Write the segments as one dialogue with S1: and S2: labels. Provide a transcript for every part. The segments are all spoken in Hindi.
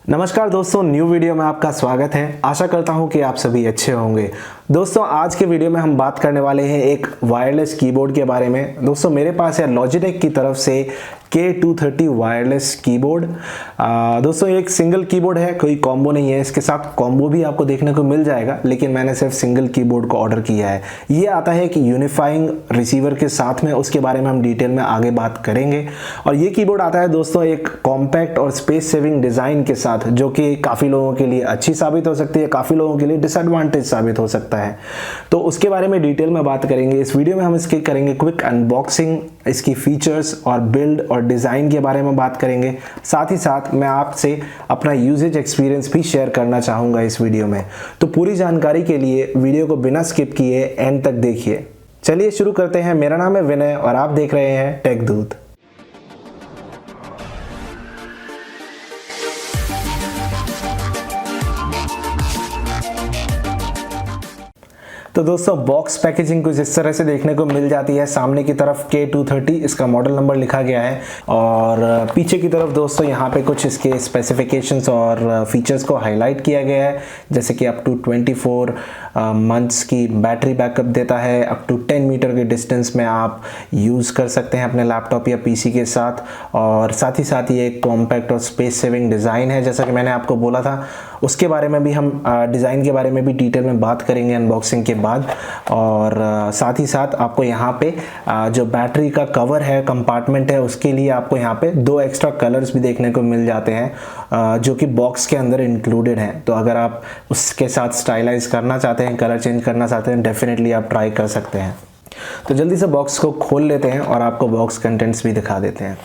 S1: नमस्कार दोस्तों, न्यू वीडियो में आपका स्वागत है। आशा करता हूं कि आप सभी अच्छे होंगे। दोस्तों आज के वीडियो में हम बात करने वाले हैं एक वायरलेस कीबोर्ड के बारे में। दोस्तों मेरे पास है लॉजिटेक की तरफ से K230 वायरलेस कीबोर्ड। दोस्तों एक सिंगल कीबोर्ड है, कोई कॉम्बो नहीं है। इसके साथ कॉम्बो भी आपको देखने को मिल जाएगा, लेकिन मैंने सिर्फ सिंगल कीबोर्ड को ऑर्डर किया है। ये आता है कि यूनिफाइंग रिसीवर के साथ में, उसके बारे में हम डिटेल में आगे बात करेंगे। और ये कीबोर्ड आता है दोस्तों एक कॉम्पैक्ट और स्पेस सेविंग डिज़ाइन के साथ, जो कि काफ़ी लोगों के लिए अच्छी साबित हो सकती है, काफ़ी लोगों के लिए डिसएडवांटेज साबित हो सकता है। तो उसके बारे में डिटेल में बात करेंगे। इस वीडियो में हम इसके करेंगे क्विक अनबॉक्सिंग, इसकी फीचर्स और बिल्ड और डिज़ाइन के बारे में बात करेंगे। साथ ही साथ मैं आपसे अपना यूजेज एक्सपीरियंस भी शेयर करना चाहूँगा इस वीडियो में। तो पूरी जानकारी के लिए वीडियो को बिना स्किप किए एंड तक देखिए। चलिए शुरू करते हैं। मेरा नाम है विनय और आप देख रहे हैं टेकदूत। तो दोस्तों बॉक्स पैकेजिंग कुछ इस तरह से देखने को मिल जाती है। सामने की तरफ K230 इसका मॉडल नंबर लिखा गया है और पीछे की तरफ दोस्तों यहाँ पे कुछ इसके स्पेसिफिकेशंस और फीचर्स को हाईलाइट किया गया है, जैसे कि अप टू 24 मंथ्स की बैटरी बैकअप देता है। अप टू 10 मीटर के डिस्टेंस में आप यूज़ कर सकते हैं अपने लैपटॉप या पीसी के साथ। और साथ ही ये एक कॉम्पैक्ट और स्पेस सेविंग डिज़ाइन है, जैसा कि मैंने आपको बोला था। उसके बारे में भी हम डिज़ाइन के बारे में भी डिटेल में बात करेंगे अनबॉक्सिंग के बाद। और साथ ही साथ आपको यहाँ पे जो बैटरी का कवर है, कंपार्टमेंट है, उसके लिए आपको यहाँ पे 2 एक्स्ट्रा कलर्स भी देखने को मिल जाते हैं, जो कि बॉक्स के अंदर इंक्लूडेड हैं। तो अगर आप उसके साथ स्टाइलाइज करना चाहते हैं, कलर चेंज करना चाहते हैं, डेफिनेटली आप ट्राई कर सकते हैं। तो जल्दी से बॉक्स को खोल लेते हैं और आपको बॉक्स कंटेंट्स भी दिखा देते हैं।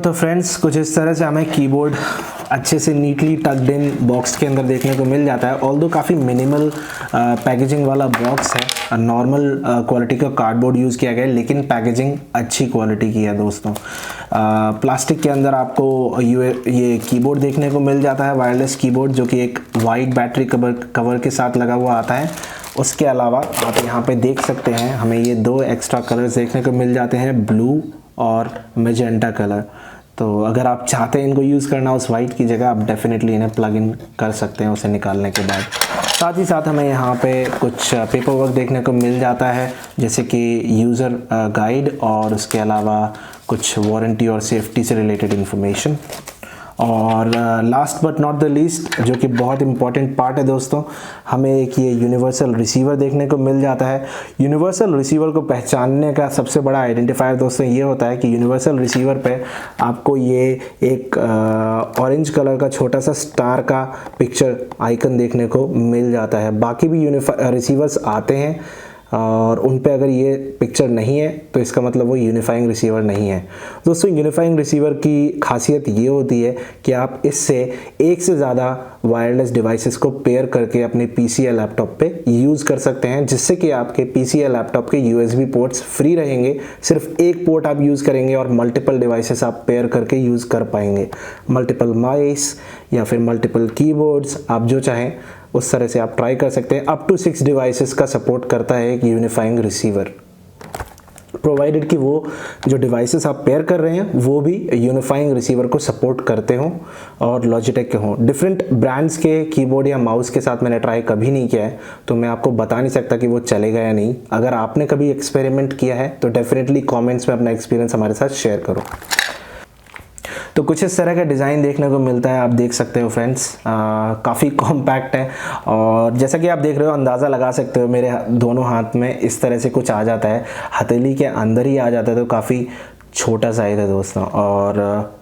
S1: तो फ्रेंड्स कुछ इस तरह से हमें कीबोर्ड अच्छे से नीटली टक्ड इन बॉक्स के अंदर देखने को मिल जाता है। ऑल्दो काफ़ी मिनिमल पैकेजिंग वाला बॉक्स है। नॉर्मल क्वालिटी का कार्डबोर्ड यूज़ किया गया है, लेकिन पैकेजिंग अच्छी क्वालिटी की है दोस्तों। प्लास्टिक के अंदर आपको ये कीबोर्ड देखने को मिल जाता है, वायरलेस कीबोर्ड, जो कि एक वाइट बैटरी कवर के साथ लगा हुआ आता है। उसके अलावा आप यहाँ पे देख सकते हैं हमें ये 2 एक्स्ट्रा कलर्स देखने को मिल जाते हैं, ब्लू और मैजेंटा कलर। तो अगर आप चाहते हैं इनको यूज़ करना उस वाइट की जगह, आप डेफिनेटली इन्हें प्लग इन कर सकते हैं उसे निकालने के बाद। साथ ही साथ हमें यहाँ पे कुछ पेपर वर्क देखने को मिल जाता है, जैसे कि यूज़र गाइड और उसके अलावा कुछ वारंटी और सेफ्टी से रिलेटेड इन्फॉर्मेशन। और last but not the least, जो कि बहुत इंपॉर्टेंट पार्ट है दोस्तों, हमें एक ये यूनिवर्सल रिसीवर देखने को मिल जाता है। यूनिवर्सल रिसीवर को पहचानने का सबसे बड़ा आइडेंटिफायर दोस्तों ये होता है कि यूनिवर्सल रिसीवर पे आपको ये एक ऑरेंज कलर का छोटा सा स्टार का पिक्चर आइकन देखने को मिल जाता है। बाकी भी रिसीवर्स आते हैं और उन पे अगर ये पिक्चर नहीं है तो इसका मतलब वो यूनिफाइंग रिसीवर नहीं है। दोस्तों यूनिफाइंग रिसीवर की खासियत ये होती है कि आप इससे एक से ज़्यादा वायरलेस डिवाइसेस को पेयर करके अपने पीसी या लैपटॉप पे यूज़ कर सकते हैं, जिससे कि आपके पीसी या लैपटॉप के यूएसबी पोर्ट्स फ्री रहेंगे। सिर्फ एक पोर्ट आप यूज़ करेंगे और मल्टीपल डिवाइसेस आप पेयर करके यूज़ कर पाएंगे। मल्टीपल माउस या फिर मल्टीपल कीबोर्ड्स, आप जो चाहें उस तरह से आप ट्राई कर सकते हैं। अप टू 6 डिवाइसेस का सपोर्ट करता है एक यूनिफाइंग रिसीवर, प्रोवाइडेड कि वो जो डिवाइसेस आप पेयर कर रहे हैं वो भी यूनिफाइंग रिसीवर को सपोर्ट करते हों और लॉजिटेक के हों। डिफरेंट ब्रांड्स के कीबोर्ड या माउस के साथ मैंने ट्राई कभी नहीं किया है, तो मैं आपको बता नहीं सकता कि वो चलेगा या नहीं। अगर आपने कभी एक्सपेरिमेंट किया है तो डेफिनेटली कमेंट्स में अपना एक्सपीरियंस हमारे साथ शेयर करो। तो कुछ इस तरह का डिज़ाइन देखने को मिलता है, आप देख सकते हो फ्रेंड्स। काफ़ी कॉम्पैक्ट है और जैसा कि आप देख रहे हो, अंदाज़ा लगा सकते हो, मेरे दोनों हाथ में इस तरह से कुछ आ जाता है, हथेली के अंदर ही आ जाता है। तो काफ़ी छोटा साइज़ है दोस्तों। और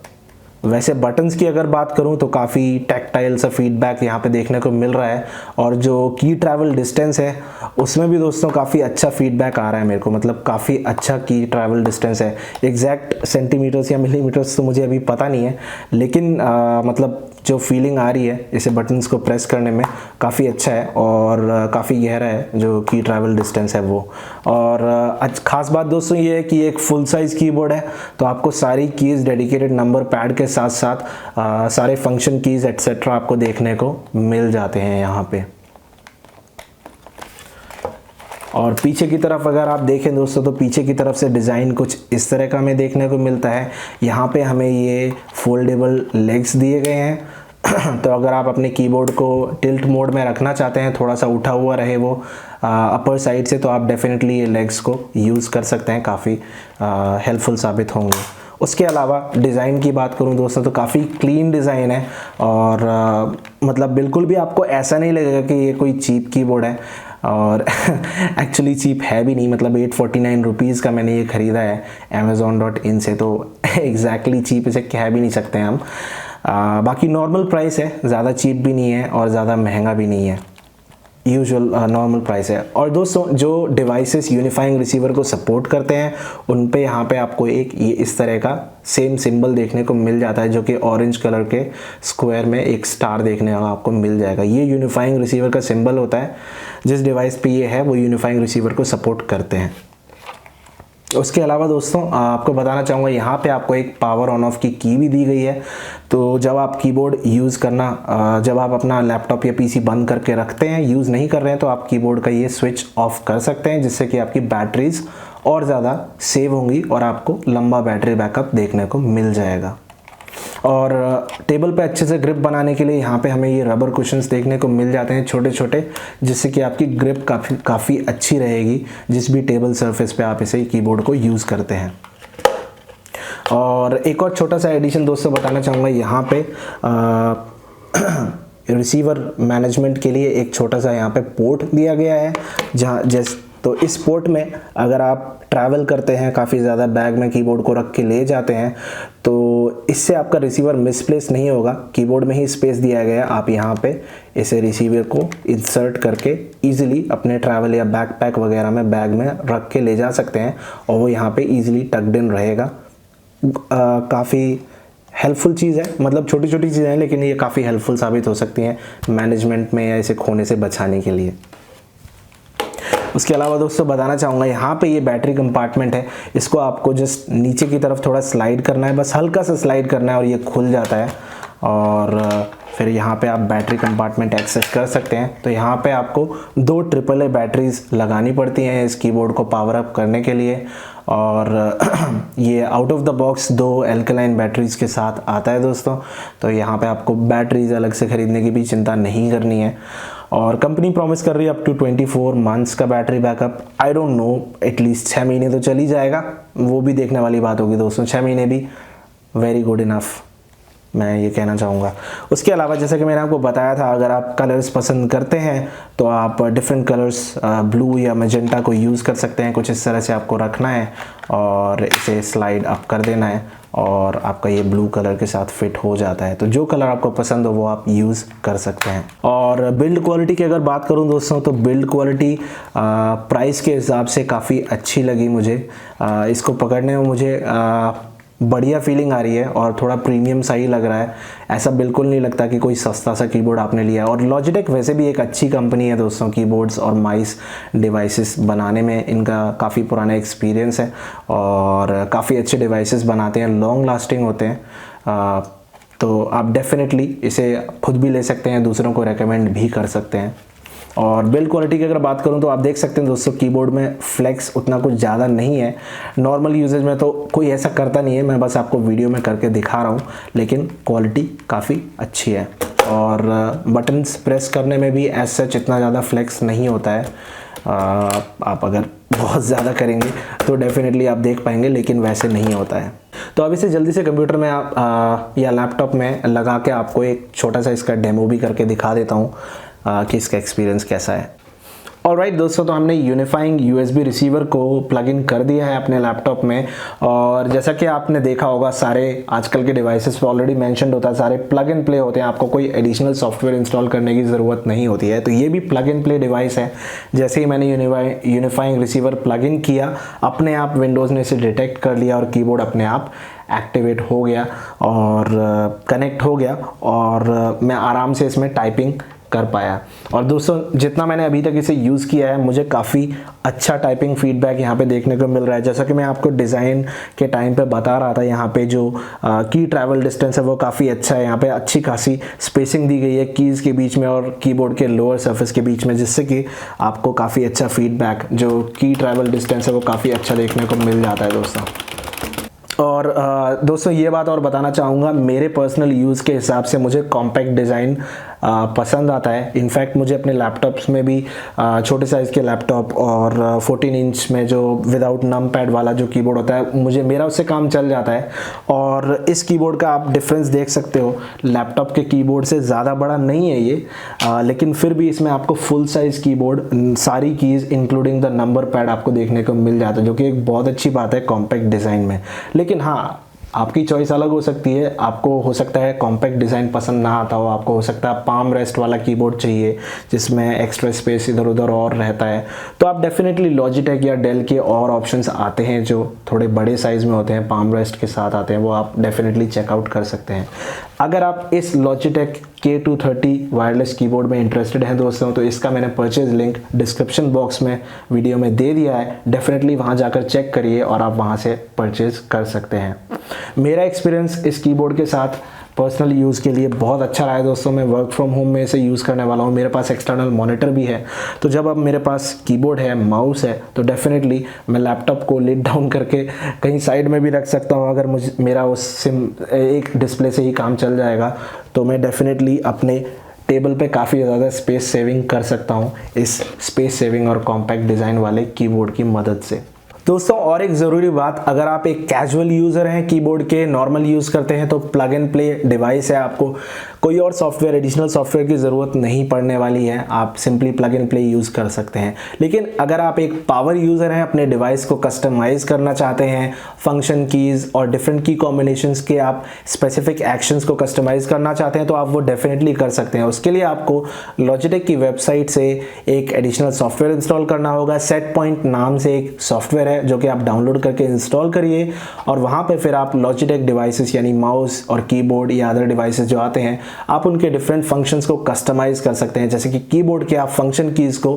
S1: वैसे बटन्स की अगर बात करूं तो काफ़ी टैक्टाइल सा फीडबैक यहाँ पे देखने को मिल रहा है। और जो की ट्रैवल डिस्टेंस है उसमें भी दोस्तों काफ़ी अच्छा फीडबैक आ रहा है मेरे को, मतलब काफ़ी अच्छा की ट्रैवल डिस्टेंस है। एग्जैक्ट सेंटीमीटर्स या मिलीमीटर्स तो मुझे अभी पता नहीं है, लेकिन मतलब जो फीलिंग आ रही है इसे बटन्स को प्रेस करने में काफ़ी अच्छा है और काफ़ी गहरा है जो की ट्रैवल डिस्टेंस है वो। और ख़ास बात दोस्तों ये है कि एक फुल साइज़ कीबोर्ड है, तो आपको सारी कीज़ डेडिकेटेड नंबर पैड के साथ साथ सारे फंक्शन कीज़ एटसेट्रा आपको देखने को मिल जाते हैं यहाँ पे। और पीछे की तरफ अगर आप देखें दोस्तों, तो पीछे की तरफ से डिज़ाइन कुछ इस तरह का हमें देखने को मिलता है। यहाँ पे हमें ये फोल्डेबल लेग्स दिए गए हैं तो अगर आप अपने कीबोर्ड को टिल्ट मोड में रखना चाहते हैं, थोड़ा सा उठा हुआ रहे वो अपर साइड से, तो आप डेफिनेटली ये लेग्स को यूज़ कर सकते हैं, काफ़ी हेल्पफुल साबित होंगे। उसके अलावा डिज़ाइन की बात करूं दोस्तों तो काफ़ी क्लीन डिज़ाइन है और मतलब बिल्कुल भी आपको ऐसा नहीं लगेगा कि ये कोई चीप कीबोर्ड है, और एक्चुअली चीप है भी नहीं। मतलब 849 रुपीज़ का मैंने ये ख़रीदा है amazon.in से, तो एग्जैक्टली चीप इसे कह भी नहीं सकते हम। बाकी नॉर्मल प्राइस है, ज़्यादा चीप भी नहीं है और ज़्यादा महंगा भी नहीं है, यूजुअल नॉर्मल प्राइस है। और दोस्तों जो डिवाइसेस यूनिफाइंग रिसीवर को सपोर्ट करते हैं उन पे यहाँ पे आपको एक ये इस तरह का सेम सिंबल देखने को मिल जाता है, जो कि ऑरेंज कलर के स्क्वायर में एक स्टार देखने का आपको मिल जाएगा। ये यूनिफाइंग रिसीवर का सिंबल होता है, जिस डिवाइस पे ये है वो यूनिफाइंग रिसीवर को सपोर्ट करते हैं। उसके अलावा दोस्तों आपको बताना चाहूँगा, यहाँ पे आपको एक पावर ऑन ऑफ की की भी दी गई है। तो जब आप कीबोर्ड यूज़ करना, जब आप अपना लैपटॉप या पीसी बंद करके रखते हैं, यूज़ नहीं कर रहे हैं, तो आप कीबोर्ड का ये स्विच ऑफ कर सकते हैं, जिससे कि आपकी बैटरीज और ज़्यादा सेव होंगी और आपको लंबा बैटरी बैकअप देखने को मिल जाएगा। और टेबल पे अच्छे से ग्रिप बनाने के लिए यहाँ पे हमें ये रबर कुशन्स देखने को मिल जाते हैं छोटे छोटे, जिससे कि आपकी ग्रिप काफ़ी अच्छी रहेगी जिस भी टेबल सरफेस पे आप इसे कीबोर्ड को यूज़ करते हैं। और एक और छोटा सा एडिशन दोस्तों बताना चाहूँगा, यहाँ पे रिसीवर मैनेजमेंट के लिए एक छोटा सा यहाँ पे पोर्ट दिया गया है, जहाँ तो इस पोर्ट में अगर आप ट्रैवल करते हैं, काफ़ी ज़्यादा बैग में कीबोर्ड को रख के ले जाते हैं, तो इससे आपका रिसीवर मिसप्लेस नहीं होगा। कीबोर्ड में ही स्पेस दिया गया है, आप यहाँ पे इसे रिसीवर को इंसर्ट करके इजीली अपने ट्रैवल या बैकपैक वगैरह में बैग में रख के ले जा सकते हैं और वो यहाँ पे इजीली टक्ड इन रहेगा। काफ़ी हेल्पफुल चीज़ है, मतलब छोटी छोटी चीज़ें हैं लेकिन ये काफ़ी हेल्पफुल साबित हो सकती हैं मैनेजमेंट में या इसे खोने से बचाने के लिए। उसके अलावा दोस्तों बताना चाहूँगा, यहाँ पे ये बैटरी कंपार्टमेंट है, इसको आपको जस्ट नीचे की तरफ थोड़ा स्लाइड करना है, बस हल्का सा स्लाइड करना है और ये खुल जाता है और फिर यहाँ पे आप बैटरी कंपार्टमेंट एक्सेस कर सकते हैं। तो यहाँ पे आपको 2 AAA बैटरीज लगानी पड़ती हैं इस कीबोर्ड को पावर अप करने के लिए, और ये out of the box 2 alkaline batteries के साथ आता है दोस्तों। तो यहाँ पे आपको बैटरीज अलग से ख़रीदने की भी चिंता नहीं करनी है। और कंपनी प्रॉमिस कर रही है अप टू 24 मंथ्स का battery backup. I don't know, at least 6 महीने तो चल ही जाएगा, वो भी देखने वाली बात होगी दोस्तों। 6 महीने भी वेरी गुड इनफ, मैं ये कहना चाहूँगा। उसके अलावा जैसा कि मैंने आपको बताया था, अगर आप कलर्स पसंद करते हैं तो आप डिफरेंट कलर्स ब्लू या मैजेंटा को यूज़ कर सकते हैं। कुछ इस तरह से आपको रखना है और इसे स्लाइड अप कर देना है और आपका ये ब्लू कलर के साथ फिट हो जाता है। तो जो कलर आपको पसंद हो वो आप यूज़ कर सकते हैं। और बिल्ड क्वालिटी की अगर बात करूं दोस्तों, तो बिल्ड क्वालिटी प्राइस के हिसाब से काफ़ी अच्छी लगी मुझे। इसको पकड़ने में मुझे बढ़िया फीलिंग आ रही है और थोड़ा प्रीमियम सा ही लग रहा है। ऐसा बिल्कुल नहीं लगता कि कोई सस्ता सा कीबोर्ड आपने लिया है। और लॉजिटेक वैसे भी एक अच्छी कंपनी है दोस्तों, कीबोर्ड्स और माउस डिवाइसेस बनाने में इनका काफ़ी पुराना एक्सपीरियंस है और काफ़ी अच्छे डिवाइसेस बनाते हैं, लॉन्ग लास्टिंग होते हैं। तो आप डेफिनेटली इसे खुद भी ले सकते हैं, दूसरों को रेकमेंड भी कर सकते हैं। और बिल्ड क्वालिटी की अगर बात करूं तो आप देख सकते हैं दोस्तों, कीबोर्ड में फ्लेक्स उतना कुछ ज़्यादा नहीं है। नॉर्मल यूजेज में तो कोई ऐसा करता नहीं है, मैं बस आपको वीडियो में करके दिखा रहा हूं, लेकिन क्वालिटी काफ़ी अच्छी है। और बटन्स प्रेस करने में भी एज सच इतना ज़्यादा फ्लेक्स नहीं होता है। आप अगर बहुत ज़्यादा करेंगे तो डेफिनेटली आप देख पाएंगे, लेकिन वैसे नहीं होता है। तो अब इसे जल्दी से कंप्यूटर में आप या लैपटॉप में लगा के आपको एक छोटा सा इसका डेमो भी करके दिखा देता हूँ कि इसका एक्सपीरियंस कैसा है। ऑलराइट दोस्तों, तो हमने यूनिफाइंग यूएसबी रिसीवर को प्लग इन कर दिया है अपने लैपटॉप में। और जैसा कि आपने देखा होगा, सारे आजकल के डिवाइसेस पे ऑलरेडी मेंशन्ड होता है, सारे प्लग एंड प्ले होते हैं, आपको कोई एडिशनल सॉफ्टवेयर इंस्टॉल करने की ज़रूरत नहीं होती है। तो ये भी प्लग एंड प्ले डिवाइस है। जैसे ही मैंने यूनिफाइंग रिसीवर प्लग इन किया, अपने आप विंडोज़ ने इसे डिटेक्ट कर लिया और कीबोर्ड अपने आप एक्टिवेट हो गया और कनेक्ट हो गया और मैं आराम से इसमें टाइपिंग कर पाया। और दोस्तों, जितना मैंने अभी तक इसे यूज़ किया है, मुझे काफ़ी अच्छा टाइपिंग फीडबैक यहाँ पे देखने को मिल रहा है। जैसा कि मैं आपको डिज़ाइन के टाइम पे बता रहा था, यहाँ पे जो की ट्रैवल डिस्टेंस है वो काफ़ी अच्छा है। यहाँ पे अच्छी खासी स्पेसिंग दी गई है कीज़ के बीच में और कीबोर्ड के लोअर सरफेस के बीच में, जिससे कि आपको काफ़ी अच्छा फीडबैक, जो की ट्रैवल डिस्टेंस है वो काफ़ी अच्छा देखने को मिल जाता है दोस्तों। और दोस्तों ये बात और बताना चाहूँगा, मेरे पर्सनल यूज़ के हिसाब से मुझे कॉम्पैक्ट डिज़ाइन पसंद आता है। इनफैक्ट मुझे अपने लैपटॉप्स में भी छोटे साइज़ के लैपटॉप और 14 इंच में जो विदाउट नम पैड वाला जो कीबोर्ड होता है, मेरा उससे काम चल जाता है। और इस कीबोर्ड का आप डिफरेंस देख सकते हो, लैपटॉप के कीबोर्ड से ज़्यादा बड़ा नहीं है ये, लेकिन फिर भी इसमें आपको फुल साइज़ कीबोर्ड, सारी keys including the number pad आपको देखने को मिल जाता है, जो कि एक बहुत अच्छी बात है कॉम्पैक्ट डिज़ाइन में। लेकिन हाँ, आपकी चॉइस अलग हो सकती है। आपको हो सकता है कॉम्पैक्ट डिज़ाइन पसंद ना आता हो, आपको हो सकता है पाम रेस्ट वाला कीबोर्ड चाहिए जिसमें एक्स्ट्रा स्पेस इधर उधर और रहता है, तो आप डेफिनेटली लॉजिटेक या डेल के और ऑप्शंस आते हैं जो थोड़े बड़े साइज़ में होते हैं, पाम रेस्ट के साथ आते हैं, वो आप डेफिनेटली चेकआउट कर सकते हैं। अगर आप इस लॉजिटेक K230 वायरलेस कीबोर्ड में इंटरेस्टेड हैं दोस्तों, तो इसका मैंने परचेज लिंक डिस्क्रिप्शन बॉक्स में वीडियो में दे दिया है। डेफिनेटली वहाँ जाकर चेक करिए और आप वहाँ से परचेज कर सकते हैं। मेरा एक्सपीरियंस इस कीबोर्ड के साथ पर्सनल यूज़ के लिए बहुत अच्छा रहा है दोस्तों। मैं वर्क फ्रॉम होम में इसे यूज़ करने वाला हूँ, मेरे पास एक्सटर्नल मॉनिटर भी है, तो जब अब मेरे पास कीबोर्ड है, माउस है, तो डेफिनेटली मैं लैपटॉप को लिड डाउन करके कहीं साइड में भी रख सकता हूँ। अगर मेरा उस एक डिस्प्ले से ही काम चल जाएगा, तो मैं डेफिनेटली अपने टेबल पे काफ़ी ज़्यादा स्पेस सेविंग कर सकता हूँ इस स्पेस सेविंग और कॉम्पैक्ट डिज़ाइन वाले कीबोर्ड की मदद से। दोस्तों और एक ज़रूरी बात, अगर आप एक कैजुअल यूज़र हैं, कीबोर्ड के नॉर्मल यूज़ करते हैं, तो प्लग एंड प्ले डिवाइस है, आपको कोई और सॉफ्टवेयर, एडिशनल सॉफ्टवेयर की ज़रूरत नहीं पड़ने वाली है, आप simply plug and play use कर सकते हैं। लेकिन अगर आप एक पावर यूज़र हैं, अपने डिवाइस को कस्टमाइज़ करना चाहते हैं, फंक्शन कीज़ और डिफरेंट की कॉम्बिनेशंस के आप स्पेसिफिक एक्शंस को कस्टमाइज़ करना चाहते हैं, तो आप वो डेफिनेटली कर सकते हैं। उसके लिए आपको लॉजिटेक की वेबसाइट से एक एडिशनल सॉफ्टवेयर इंस्टॉल करना होगा। सेट पॉइंट नाम से एक सॉफ्टवेयर है जो कि आप डाउनलोड करके इंस्टॉल करिए, और वहाँ पे फिर आप लॉजिटेक डिवाइसेस यानी माउस और कीबोर्ड या अदर डिवाइसेस जो आते हैं, आप उनके डिफरेंट फंक्शंस को कस्टमाइज़ कर सकते हैं। जैसे कि कीबोर्ड के आप फंक्शन कीज़ को,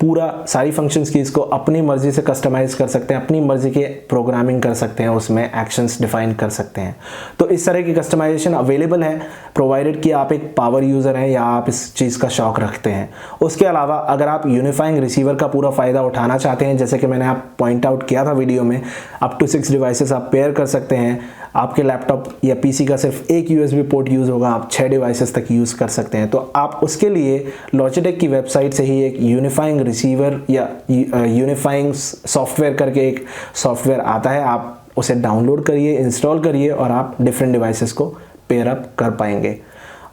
S1: पूरा सारी फंक्शंस कीज़ को अपनी मर्ज़ी से कस्टमाइज़ कर सकते हैं, अपनी मर्ज़ी के प्रोग्रामिंग कर सकते हैं, उसमें एक्शंस डिफाइन कर सकते हैं। तो इस तरह की कस्टमाइजेशन अवेलेबल है, प्रोवाइडेड कि आप एक पावर यूज़र हैं या आप इस चीज़ का शौक़ रखते हैं। उसके अलावा अगर आप यूनिफाइंग रिसीवर का पूरा फ़ायदा उठाना चाहते हैं, जैसे कि मैंने आप पॉइंट आउट किया था वीडियो में, अप टू 6 डिवाइसेस आप पेयर कर सकते हैं। आपके लैपटॉप या पीसी का सिर्फ एक USB पोर्ट यूज़ होगा, आप 6 डिवाइसेस तक यूज़ कर सकते हैं। तो आप उसके लिए लॉजिटेक की वेबसाइट से ही एक यूनिफाइंग रिसीवर या यूनिफाइंग सॉफ्टवेयर करके एक सॉफ्टवेयर आता है, आप उसे डाउनलोड करिए, इंस्टॉल करिए और आप डिफरेंट डिवाइसेस को पेयर अप कर पाएंगे।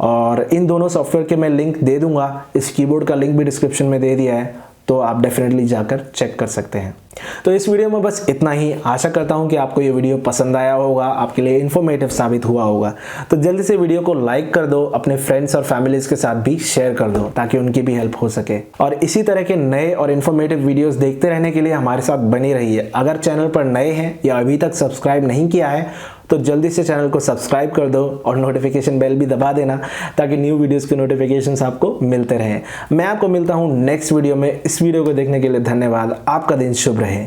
S1: और इन दोनों सॉफ्टवेयर के मैं लिंक दे दूंगा, इस कीबोर्ड का लिंक भी डिस्क्रिप्शन में दे दिया है, तो आप डेफिनेटली जाकर चेक कर सकते हैं। तो इस वीडियो में बस इतना ही। आशा करता हूं कि आपको ये वीडियो पसंद आया होगा, आपके लिए इन्फॉर्मेटिव साबित हुआ होगा। तो जल्दी से वीडियो को लाइक कर दो, अपने फ्रेंड्स और फैमिलीज के साथ भी शेयर कर दो ताकि उनकी भी हेल्प हो सके। और इसी तरह के नए और इन्फॉर्मेटिव वीडियोस देखते रहने के लिए हमारे साथ बने रहिए। अगर चैनल पर नए हैं या अभी तक सब्सक्राइब नहीं किया है, तो जल्दी से चैनल को सब्सक्राइब कर दो और नोटिफिकेशन बेल भी दबा देना ताकि न्यू वीडियोस के नोटिफिकेशंस आपको मिलते रहें। मैं आपको मिलता हूं नेक्स्ट वीडियो में। इस वीडियो को देखने के लिए धन्यवाद। आपका दिन शुभ रहे।